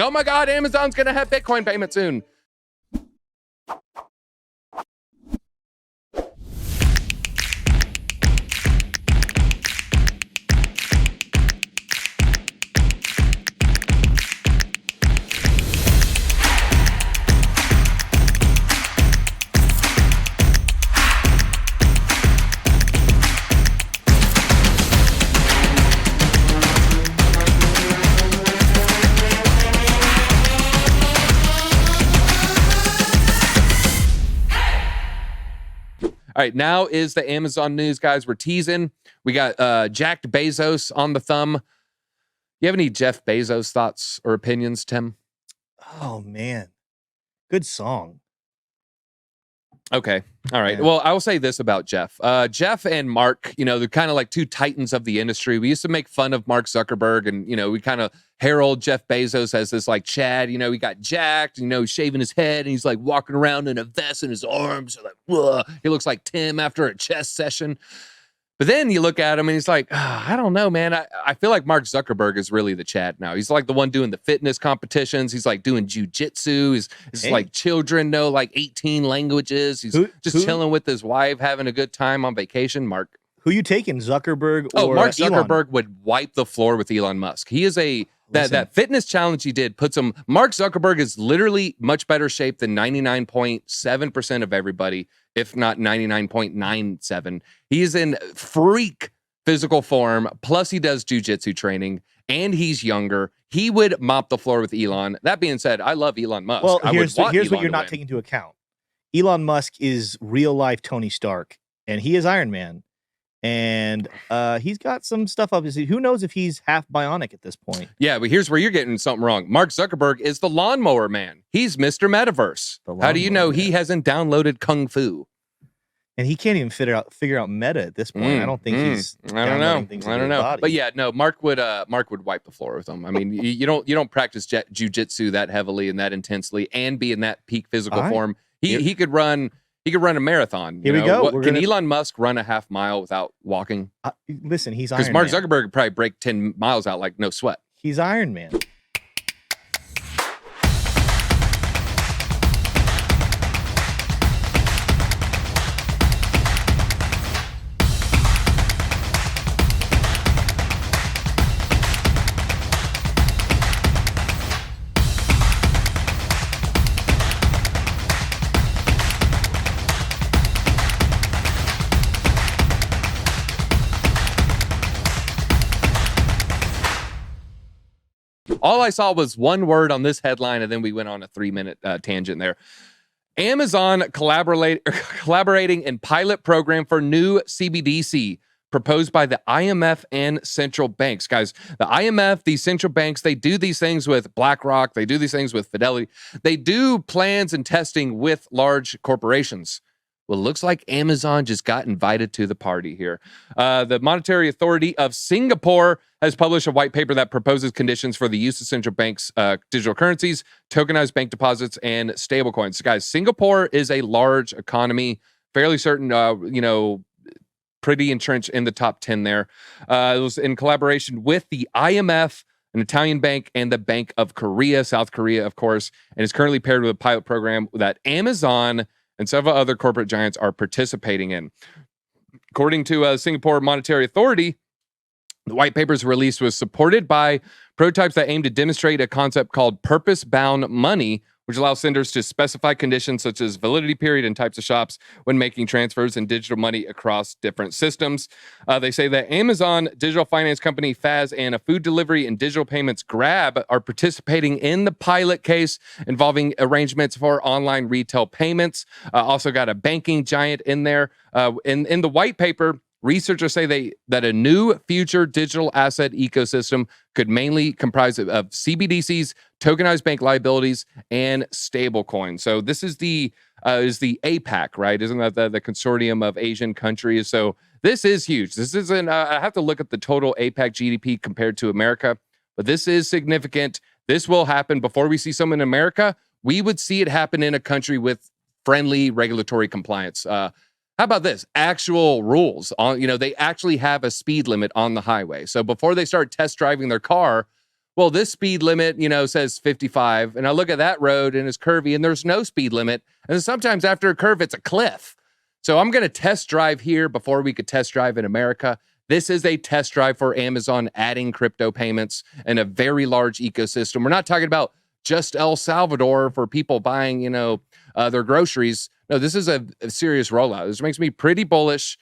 oh my God, Amazon's going to have Bitcoin payment soon. All right, now is the Amazon news, guys. We're teasing. We got Jacked Bezos on the thumb. You have any Jeff Bezos thoughts or opinions, Tim? Oh, man. Good song. Okay. All right. Yeah. Well, I will say this about Jeff. Jeff and Mark, they're kind of like two titans of the industry. We used to make fun of Mark Zuckerberg, and, we kind of herald Jeff Bezos as this like Chad, he got jacked, he's shaving his head and he's like walking around in a vest and his arms are like, whoa. He looks like Tim after a chess session. But then you look at him and he's like, I don't know, man. I feel like Mark Zuckerberg is really the Chad now. He's like the one doing the fitness competitions. He's like doing jujitsu. He's like children know like 18 languages. He's just chilling with his wife, having a good time on vacation. Mark. Who you taking, Zuckerberg or Mark Zuckerberg Elon? would wipe the floor with Elon Musk. He is that fitness challenge he did puts him. Mark Zuckerberg is literally much better shape than 99.7% of everybody, if not 99.97. He is in freak physical form. Plus, he does jujitsu training, and he's younger. He would mop the floor with Elon. That being said, I love Elon Musk. Well, here's Elon what you're not taking into account. Elon Musk is real life Tony Stark, and he is Iron Man. And he's got some stuff up his sleeve. Who knows if he's half bionic at this point? Yeah, but here's where you're getting something wrong. Mark Zuckerberg is the lawnmower man. He's Mr. Metaverse. How do you know he hasn't downloaded Kung Fu? And he can't even figure out meta at this point. I don't think he's. I don't know. But yeah, no. Mark would wipe the floor with him. I mean, you don't practice jujitsu that heavily and that intensely, and be in that peak physical form. He could run. He could run a marathon. Here we go. Can Elon Musk run a half mile without walking? Listen, he's Iron Man. Because Mark Zuckerberg could probably break 10 miles out like no sweat. He's Iron Man. All I saw was one word on this headline, and then we went on a 3-minute tangent there. Amazon collaborating in pilot program for new CBDC proposed by the IMF and central banks. Guys, the IMF, these central banks, they do these things with BlackRock. They do these things with Fidelity. They do plans and testing with large corporations. Well, it looks like Amazon just got invited to the party here. The Monetary Authority of Singapore has published a white paper that proposes conditions for the use of central banks' digital currencies, tokenized bank deposits, and stablecoins. So guys, Singapore is a large economy, fairly certain, pretty entrenched in the top 10 there. It was in collaboration with the IMF, an Italian bank, and the Bank of Korea, South Korea, of course, and is currently paired with a pilot program that Amazon and several other corporate giants are participating in. According to Singapore Monetary Authority, the white paper's release was supported by prototypes that aim to demonstrate a concept called purpose-bound money, which allows senders to specify conditions such as validity period and types of shops when making transfers in digital money across different systems. They say that Amazon, digital finance company Faz, and a food delivery and digital payments Grab are participating in the pilot case involving arrangements for online retail payments. Also got a banking giant in there. In the white paper, researchers say that a new future digital asset ecosystem could mainly comprise of CBDCs, tokenized bank liabilities, and stablecoins. So this is the APAC, right? Isn't that the consortium of Asian countries? So this is huge. This isn't. I have to look at the total APAC GDP compared to America, but this is significant. This will happen before we see some in America. We would see it happen in a country with friendly regulatory compliance. How about this? Actual rules on, they actually have a speed limit on the highway. So before they start test driving their car, well, this speed limit, says 55. And I look at that road and it's curvy and there's no speed limit. And sometimes after a curve, it's a cliff. So I'm going to test drive here before we could test drive in America. This is a test drive for Amazon adding crypto payments and a very large ecosystem. We're not talking about just El Salvador for people buying, their groceries. No, this is a serious rollout. This makes me pretty bullish.